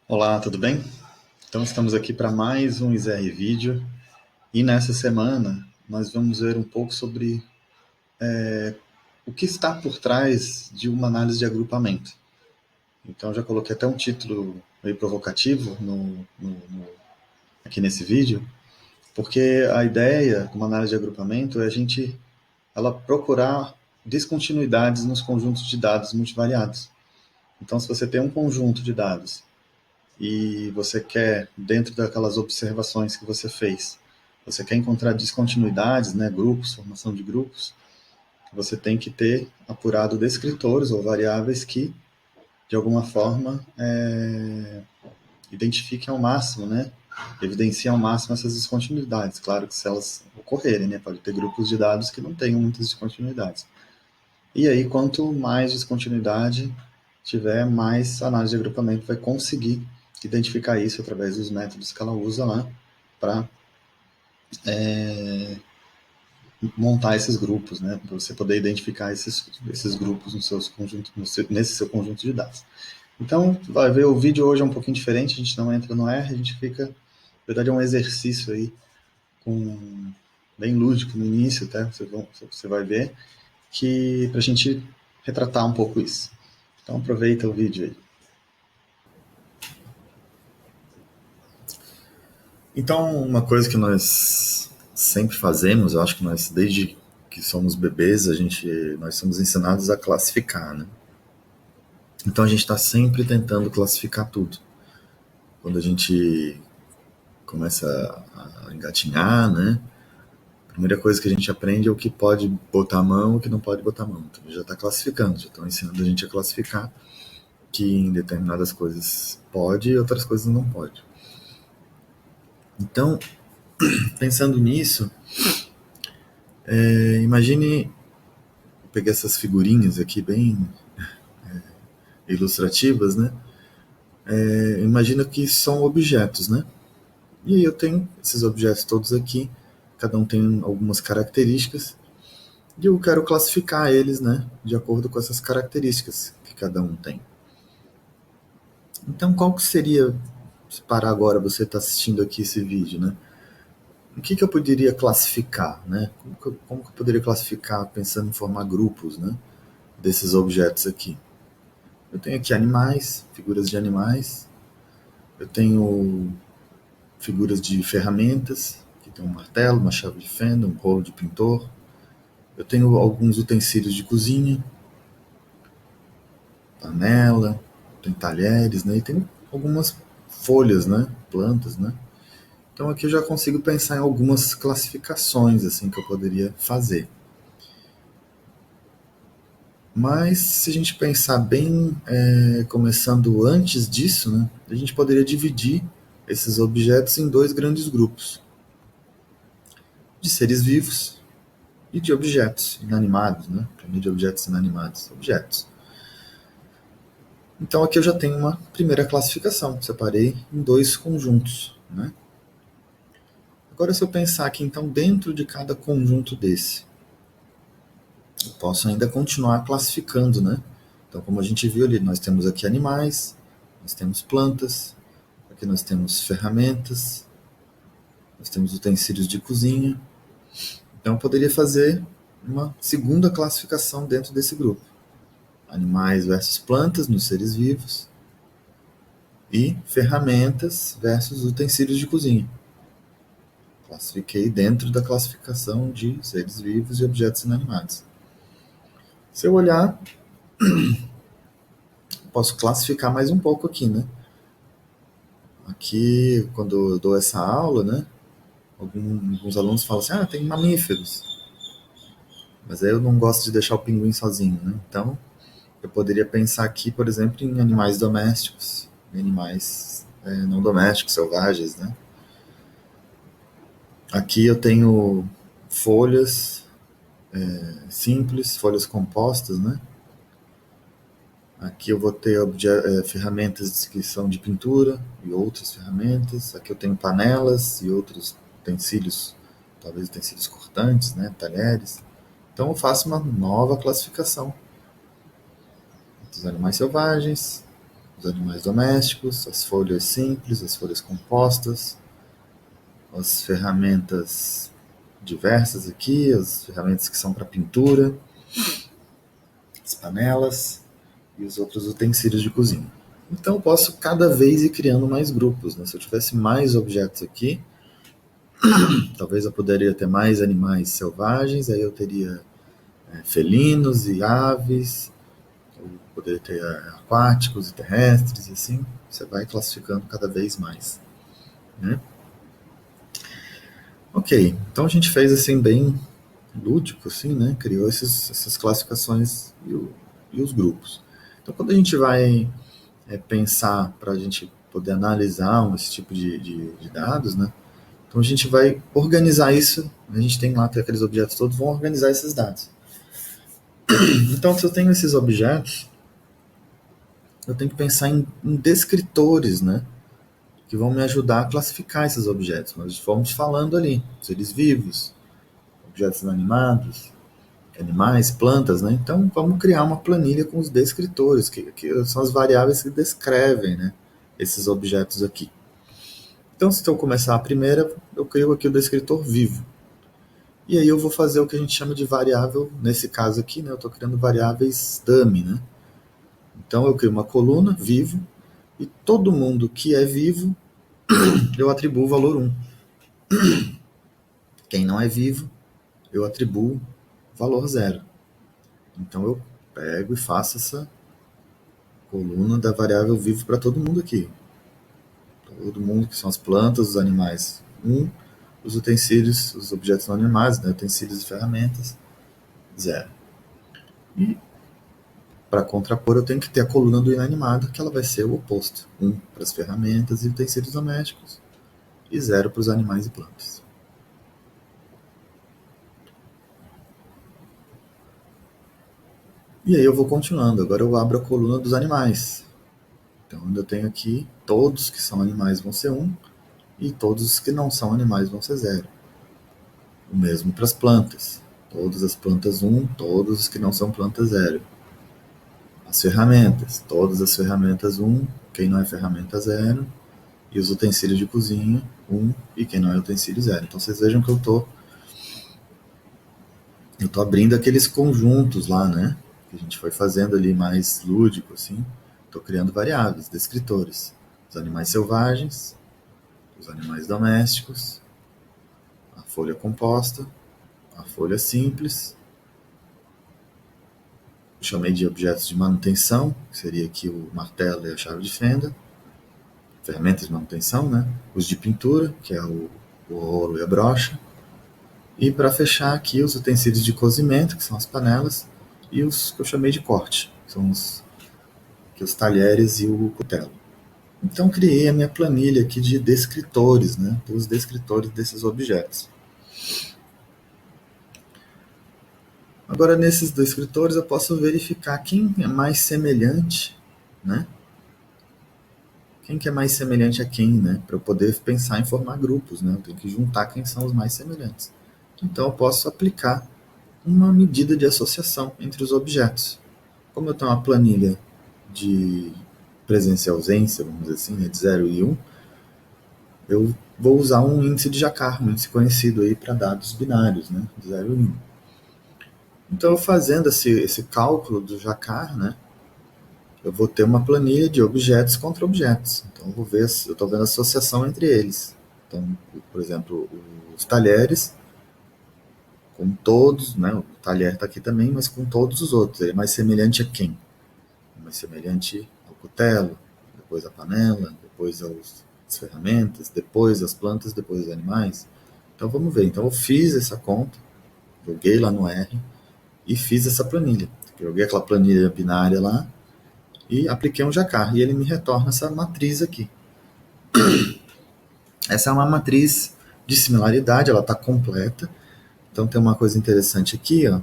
Olá, tudo bem? Então estamos aqui para mais um ISR Vídeo e nessa semana nós vamos ver um pouco sobre o que está por trás de uma análise de agrupamento. Então já coloquei até um título meio provocativo aqui nesse vídeo, porque a ideia de uma análise de agrupamento é ela procurar descontinuidades nos conjuntos de dados multivariados. Então se você tem um conjunto de dados e você quer, dentro daquelas observações que você fez, você quer encontrar descontinuidades, né, grupos, formação de grupos, você tem que ter apurado descritores ou variáveis que, de alguma forma, identifiquem ao máximo, né, evidenciem ao máximo essas descontinuidades. Claro que se elas ocorrerem, né, pode ter grupos de dados que não tenham muitas descontinuidades. E aí, quanto mais descontinuidade tiver, mais a análise de agrupamento vai conseguir identificar isso através dos métodos que ela usa lá para montar esses grupos, né? Para você poder identificar esses grupos no seus conjuntos, nesse seu conjunto de dados. Então, vai ver, o vídeo hoje é um pouquinho diferente, a gente não entra no R, a gente fica, na verdade é um exercício aí, com, bem lúdico no início, até, você vai ver, que para a gente retratar um pouco isso. Então aproveita o vídeo aí. Então, uma coisa que nós sempre fazemos, eu acho que nós, desde que somos bebês, nós somos ensinados a classificar, né? Então a gente está sempre tentando classificar tudo. Quando a gente começa a engatinhar, né? A primeira coisa que a gente aprende é o que pode botar a mão e o que não pode botar a mão. Então já está classificando, já estão ensinando a gente a classificar que em determinadas coisas pode e outras coisas não pode. Então, pensando nisso, imagine pegar essas figurinhas aqui bem ilustrativas, né? Imagina que são objetos, né? E eu tenho esses objetos todos aqui, cada um tem algumas características, e eu quero classificar eles, né? De acordo com essas características que cada um tem. Então, qual que seria, se parar agora, você está assistindo aqui esse vídeo, né? O que eu poderia classificar, né? Como que eu poderia classificar pensando em formar grupos, né? Desses objetos aqui. Eu tenho aqui animais, figuras de animais. Eu tenho figuras de ferramentas, que tem um martelo, uma chave de fenda, um rolo de pintor. Eu tenho alguns utensílios de cozinha, panela, tem talheres, né? E tem algumas folhas, né? Plantas, né? Então aqui eu já consigo pensar em algumas classificações assim que eu poderia fazer. Mas se a gente pensar bem, começando antes disso, né, a gente poderia dividir esses objetos em dois grandes grupos, de seres vivos e de objetos inanimados, né? Primeiro de objetos inanimados, objetos. Então aqui eu já tenho uma primeira classificação, separei em dois conjuntos, né? Agora se eu pensar aqui então dentro de cada conjunto desse, eu posso ainda continuar classificando, né? Então como a gente viu ali, nós temos aqui animais, nós temos plantas, aqui nós temos ferramentas, nós temos utensílios de cozinha. Então eu poderia fazer uma segunda classificação dentro desse grupo. Animais versus plantas nos seres vivos e ferramentas versus utensílios de cozinha. Classifiquei dentro da classificação de seres vivos e objetos inanimados. Se eu olhar, posso classificar mais um pouco aqui, né? Aqui, quando eu dou essa aula, né? Alguns alunos falam assim, tem mamíferos. Mas aí eu não gosto de deixar o pinguim sozinho, né? Então, eu poderia pensar aqui, por exemplo, em animais domésticos, em animais não domésticos, selvagens, né? Aqui eu tenho folhas simples, folhas compostas, né? Aqui eu vou ter ferramentas que são de pintura e outras ferramentas. Aqui eu tenho panelas e outros utensílios, talvez utensílios cortantes, né? Talheres. Então eu faço uma nova classificação dos animais selvagens, os animais domésticos, as folhas simples, as folhas compostas, as ferramentas diversas aqui, as ferramentas que são para pintura, as panelas e os outros utensílios de cozinha. Então eu posso cada vez ir criando mais grupos, né? Se eu tivesse mais objetos aqui, talvez eu poderia ter mais animais selvagens, aí eu teria felinos e aves, eu poderia ter aquáticos e terrestres, e assim você vai classificando cada vez mais, né? Ok, então a gente fez assim bem lúdico, assim, né? Criou essas classificações e os grupos. Então quando a gente vai pensar para a gente poder analisar esse tipo de dados, né? Então a gente vai organizar isso, a gente tem lá aqueles objetos todos, vão organizar esses dados. Então se eu tenho esses objetos, eu tenho que pensar em descritores, né? Que vão me ajudar a classificar esses objetos. Nós fomos falando ali, seres vivos, objetos inanimados, animais, plantas, né? Então vamos criar uma planilha com os descritores, que são as variáveis que descrevem, né, esses objetos aqui. Então, se eu começar a primeira, eu crio aqui o descritor vivo. E aí eu vou fazer o que a gente chama de variável, nesse caso aqui, né, eu estou criando variáveis dummy, né? Então eu crio uma coluna, vivo, e todo mundo que é vivo, eu atribuo o valor 1. Quem não é vivo, eu atribuo valor 0. Então eu pego e faço essa coluna da variável vivo para todo mundo aqui. Todo mundo que são as plantas, os animais 1, os utensílios, os objetos não animais, né, utensílios e ferramentas 0. E para contrapor, eu tenho que ter a coluna do inanimado, que ela vai ser o oposto. 1 para as ferramentas e utensílios domésticos e 0 para os animais e plantas. E aí eu vou continuando. Agora eu abro a coluna dos animais. Então eu tenho aqui todos que são animais vão ser 1 e todos os que não são animais vão ser 0. O mesmo para as plantas. Todas as plantas 1, todos os que não são plantas 0. As ferramentas. Todas as ferramentas 1, quem não é ferramenta 0. E os utensílios de cozinha 1 e quem não é utensílio 0. Então vocês vejam que eu tô abrindo aqueles conjuntos lá, né? Que a gente foi fazendo ali mais lúdico, assim. Tô criando variáveis, descritores. Os animais selvagens, os animais domésticos, a folha composta, a folha simples. Chamei de objetos de manutenção, que seria aqui o martelo e a chave de fenda. Ferramentas de manutenção, né? Os de pintura, que é o rolo e a brocha. E para fechar aqui os utensílios de cozimento, que são as panelas, e os que eu chamei de corte, que são os talheres e o cutelo. Então criei a minha planilha aqui de descritores, né? Dos descritores desses objetos. Agora nesses descritores eu posso verificar quem é mais semelhante, né? Quem que é mais semelhante a quem, né? Para eu poder pensar em formar grupos, né? Eu tenho que juntar quem são os mais semelhantes. Então eu posso aplicar uma medida de associação entre os objetos. Como eu tenho uma planilha de presença e ausência, vamos dizer assim, né, de 0 e 1, eu vou usar um índice de Jacquard, um índice conhecido aí para dados binários, né, de 0 e 1. Então, fazendo esse cálculo do Jacquard, né, eu vou ter uma planilha de objetos contra objetos. Então, eu estou vendo a associação entre eles. Então, por exemplo, os talheres, com todos, né, o talher está aqui também, mas com todos os outros. Ele é mais semelhante a quem? Mais semelhante ao cutelo, depois a panela, depois as ferramentas, depois as plantas, depois os animais. Então vamos ver. Então eu fiz essa conta, joguei lá no R e fiz essa planilha. Joguei aquela planilha binária lá e apliquei um Jacquard e ele me retorna essa matriz aqui. Essa é uma matriz de similaridade, ela está completa. Então tem uma coisa interessante aqui, ó,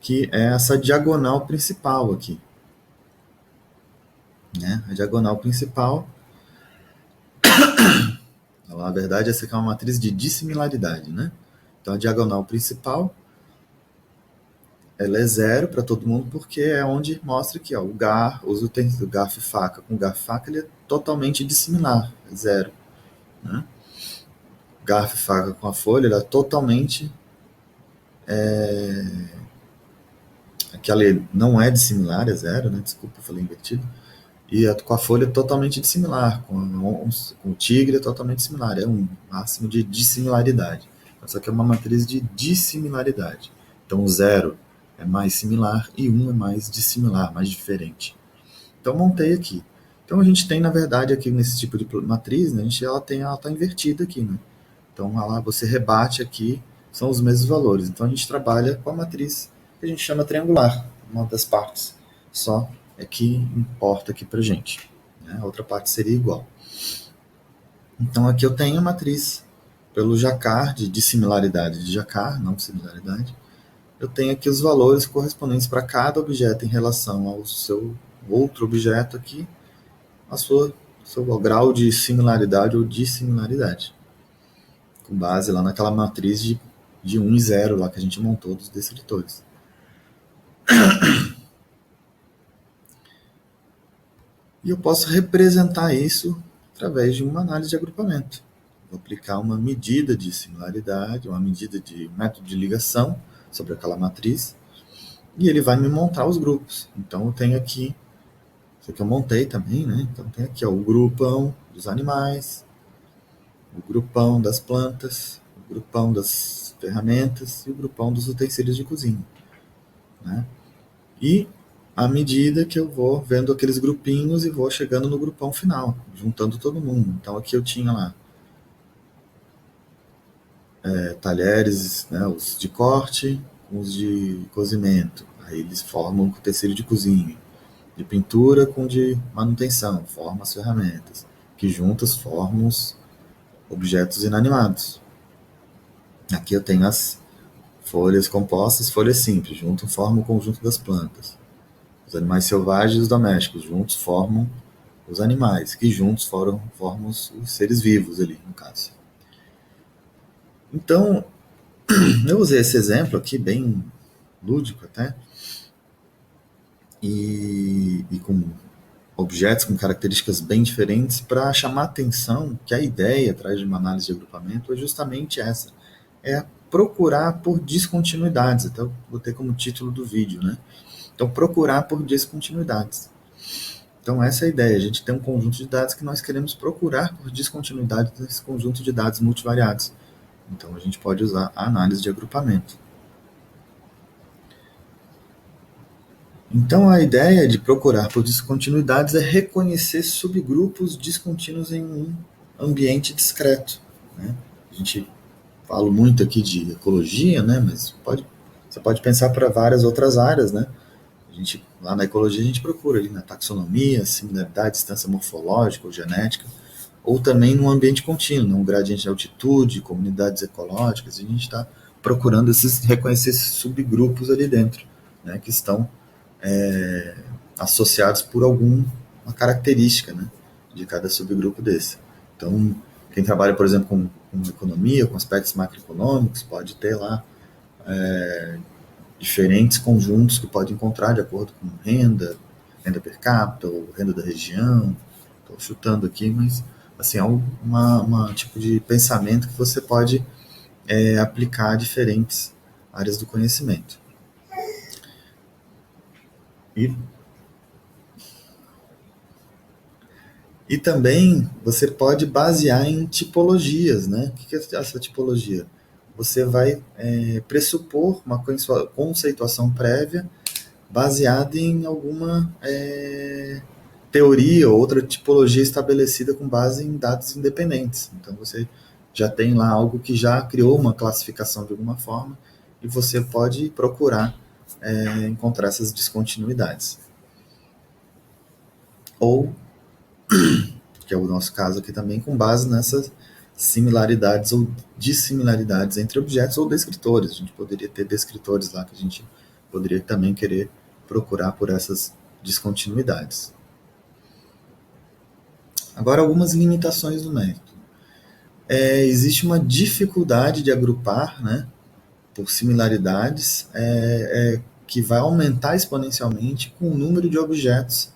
que é essa diagonal principal aqui. Né? A diagonal principal, na verdade, essa aqui é uma matriz de dissimilaridade. Né? Então a diagonal principal ela é zero para todo mundo porque é onde mostra que ó, o uso o garfo e faca. Com garfo e faca ele é totalmente dissimilar, é zero. Né? Garfo e faca com a folha, ela é totalmente. Aqui ela não é dissimilar, é zero, né? Desculpa, eu falei invertido. E com a folha é totalmente dissimilar, com o tigre é totalmente similar, é um máximo de dissimilaridade. Só que é uma matriz de dissimilaridade. Então o zero é mais similar e um é mais dissimilar, mais diferente. Então montei aqui. Então a gente tem, na verdade, aqui nesse tipo de matriz, né, ela está invertida aqui, né? Então lá você rebate aqui, são os mesmos valores. Então a gente trabalha com a matriz que a gente chama triangular, uma das partes. Só é que importa aqui pra gente. Né? A outra parte seria igual. Então aqui eu tenho a matriz pelo Jacquard, de dissimilaridade de Jacquard, não similaridade. Eu tenho aqui os valores correspondentes para cada objeto em relação ao seu outro objeto aqui, seu grau de similaridade ou dissimilaridade, com base lá naquela matriz de 1 e 0 lá que a gente montou dos descritores. E eu posso representar isso através de uma análise de agrupamento. Vou aplicar uma medida de similaridade, uma medida de método de ligação sobre aquela matriz, e ele vai me montar os grupos. Então eu tenho aqui, isso aqui eu montei também, né? Então tem aqui ó, o grupão dos animais, o grupão das plantas, o grupão das ferramentas e o grupão dos utensílios de cozinha. Né? E à medida que eu vou vendo aqueles grupinhos e vou chegando no grupão final, juntando todo mundo. Então aqui eu tinha lá talheres, né, os de corte, os de cozimento. Aí eles formam o utensílio de cozinha. De pintura com de manutenção, formam as ferramentas, que juntas formam os objetos inanimados. Aqui eu tenho as folhas compostas, folhas simples, juntos formam o conjunto das plantas. Os animais selvagens e os domésticos juntos formam os animais, que juntos formam os seres vivos ali, no caso. Então, eu usei esse exemplo aqui, bem lúdico até, e com objetos com características bem diferentes para chamar a atenção que a ideia atrás de uma análise de agrupamento é justamente essa, é procurar por descontinuidades, até eu botei como título do vídeo, né? Então, procurar por descontinuidades. Então, essa é a ideia. A gente tem um conjunto de dados que nós queremos procurar por descontinuidades nesse conjunto de dados multivariados. Então, a gente pode usar a análise de agrupamento. Então, a ideia de procurar por descontinuidades é reconhecer subgrupos descontínuos em um ambiente discreto. Né? A gente fala muito aqui de ecologia, né? Mas você pode pensar para várias outras áreas, né? Lá na ecologia a gente procura ali na taxonomia, similaridade, distância morfológica ou genética, ou também num ambiente contínuo, num gradiente de altitude, comunidades ecológicas, e a gente está procurando reconhecer esses subgrupos ali dentro, né, que estão associados por alguma característica, né, de cada subgrupo desse. Então, quem trabalha, por exemplo, com economia, com aspectos macroeconômicos, pode ter lá diferentes conjuntos que pode encontrar de acordo com renda per capita ou renda da região. Estou chutando aqui, mas assim, é uma tipo de pensamento que você pode aplicar a diferentes áreas do conhecimento. E também você pode basear em tipologias, né? O que é essa tipologia? Você vai pressupor uma conceituação prévia baseada em alguma teoria ou outra tipologia estabelecida com base em dados independentes. Então você já tem lá algo que já criou uma classificação de alguma forma e você pode procurar encontrar essas descontinuidades. Ou, que é o nosso caso aqui também, com base nessas similaridades ou dissimilaridades entre objetos ou descritores. A gente poderia ter descritores lá que a gente poderia também querer procurar por essas descontinuidades. Agora, algumas limitações do método. Existe uma dificuldade de agrupar, né, por similaridades, que vai aumentar exponencialmente com o número de objetos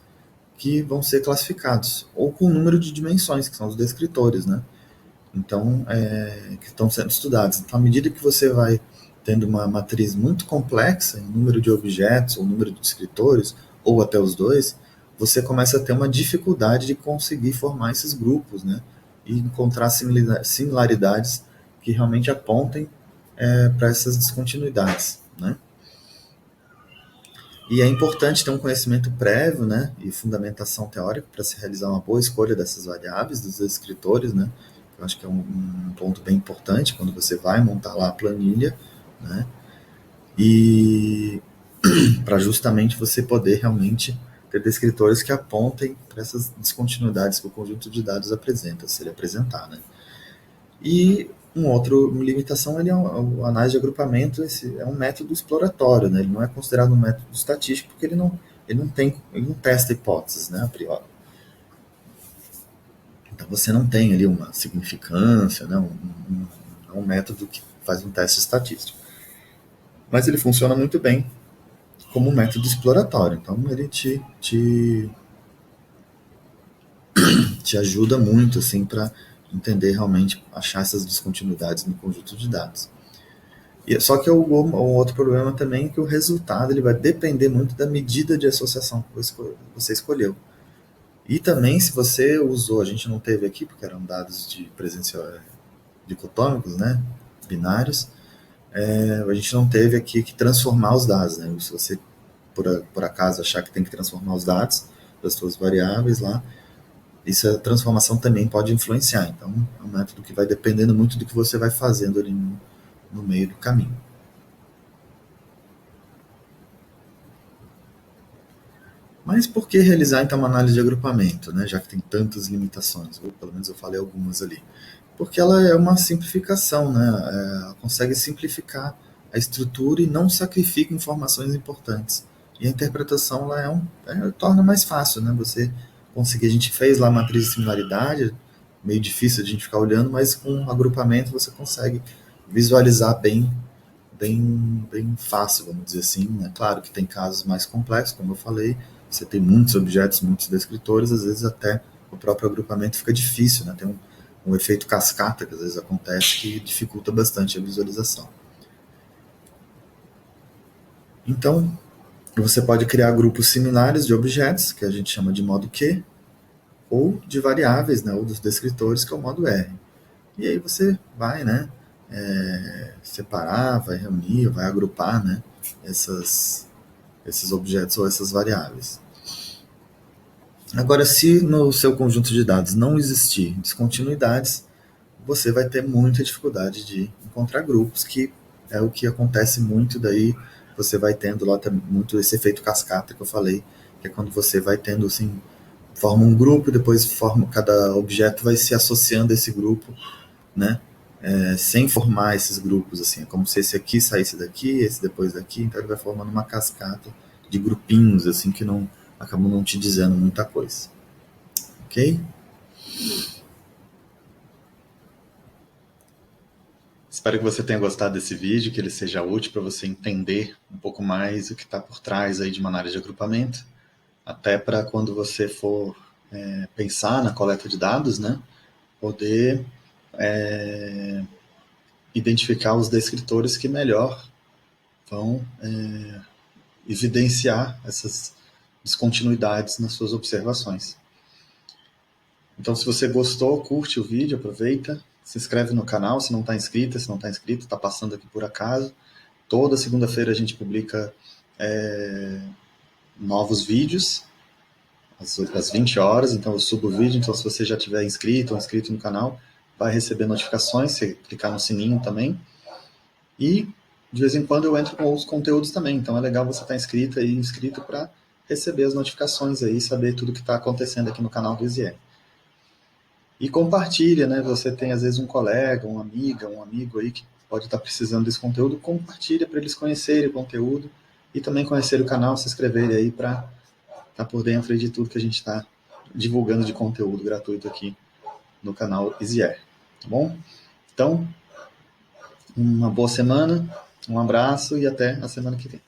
que vão ser classificados, ou com o número de dimensões, que são os descritores, né? Então, que estão sendo estudados. Então, à medida que você vai tendo uma matriz muito complexa em número de objetos, ou número de descritores, ou até os dois, você começa a ter uma dificuldade de conseguir formar esses grupos, né? E encontrar similaridades que realmente apontem para essas descontinuidades, né? E é importante ter um conhecimento prévio, né, e fundamentação teórica para se realizar uma boa escolha dessas variáveis dos escritores, né? Eu acho que é um ponto bem importante quando você vai montar lá a planilha, né? E para justamente você poder realmente ter descritores que apontem para essas descontinuidades que o conjunto de dados apresenta, se ele apresentar, né? E uma outra limitação ele é a análise de agrupamento, esse é um método exploratório, né? Ele não é considerado um método estatístico porque ele não testa hipóteses, né, a priori. Então você não tem ali uma significância, né, um método que faz um teste estatístico. Mas ele funciona muito bem como um método exploratório. Então ele te ajuda muito assim para entender realmente, achar essas descontinuidades no conjunto de dados. Só que o outro problema também é que o resultado ele vai depender muito da medida de associação que você escolheu. E também se você usou, a gente não teve aqui, porque eram dados de presencial dicotômicos, né, binários, a gente não teve aqui que transformar os dados, né? Se você por acaso achar que tem que transformar os dados das suas variáveis lá, essa transformação também pode influenciar. Então é um método que vai dependendo muito do que você vai fazendo ali no meio do caminho. Mas por que realizar então uma análise de agrupamento, né? Já que tem tantas limitações, ou pelo menos eu falei algumas ali? Porque ela é uma simplificação, né? Ela consegue simplificar a estrutura e não sacrifica informações importantes. E a interpretação ela torna mais fácil, né? Você conseguir, a gente fez lá a matriz de similaridade, meio difícil de a gente ficar olhando, mas com um agrupamento você consegue visualizar bem fácil, vamos dizer assim, né? Claro que tem casos mais complexos, como eu falei, você tem muitos objetos, muitos descritores, às vezes até o próprio agrupamento fica difícil, né? Tem um efeito cascata que às vezes acontece que dificulta bastante a visualização. Então, você pode criar grupos similares de objetos, que a gente chama de modo Q, ou de variáveis, né, ou dos descritores, que é o modo R. E aí você vai, né, separar, vai reunir, vai agrupar, né, esses objetos ou essas variáveis. Agora, se no seu conjunto de dados não existir descontinuidades, você vai ter muita dificuldade de encontrar grupos, que é o que acontece muito daí, você vai tendo lá muito esse efeito cascata que eu falei, que é quando você vai tendo assim, forma um grupo, depois cada objeto vai se associando a esse grupo, né? Sem formar esses grupos, assim, é como se esse aqui saísse daqui, esse depois daqui, então ele vai formando uma cascata de grupinhos, assim, que não acabam não te dizendo muita coisa, ok? Espero que você tenha gostado desse vídeo, que ele seja útil para você entender um pouco mais o que está por trás aí de uma análise de agrupamento, até para quando você for pensar na coleta de dados, né, poder identificar os descritores que melhor vão evidenciar essas descontinuidades nas suas observações. Então, se você gostou, curte o vídeo, aproveita, se inscreve no canal se não está inscrito, está passando aqui por acaso. Toda segunda-feira a gente publica novos vídeos, às 20 horas, então eu subo o vídeo, então se você já tiver inscrito ou inscrito no canal, vai receber notificações, se clicar no sininho também. E de vez em quando eu entro com outros conteúdos também, então é legal você estar inscrito aí, inscrito para receber as notificações aí, saber tudo que está acontecendo aqui no canal do ISIE. E compartilha, né? Você tem às vezes um colega, uma amiga, um amigo aí que pode estar precisando desse conteúdo, compartilha para eles conhecerem o conteúdo e também conhecer o canal, se inscreverem aí para estar por dentro de tudo que a gente está divulgando de conteúdo gratuito aqui no canal Easier, tá bom? Então, uma boa semana, um abraço e até a semana que vem.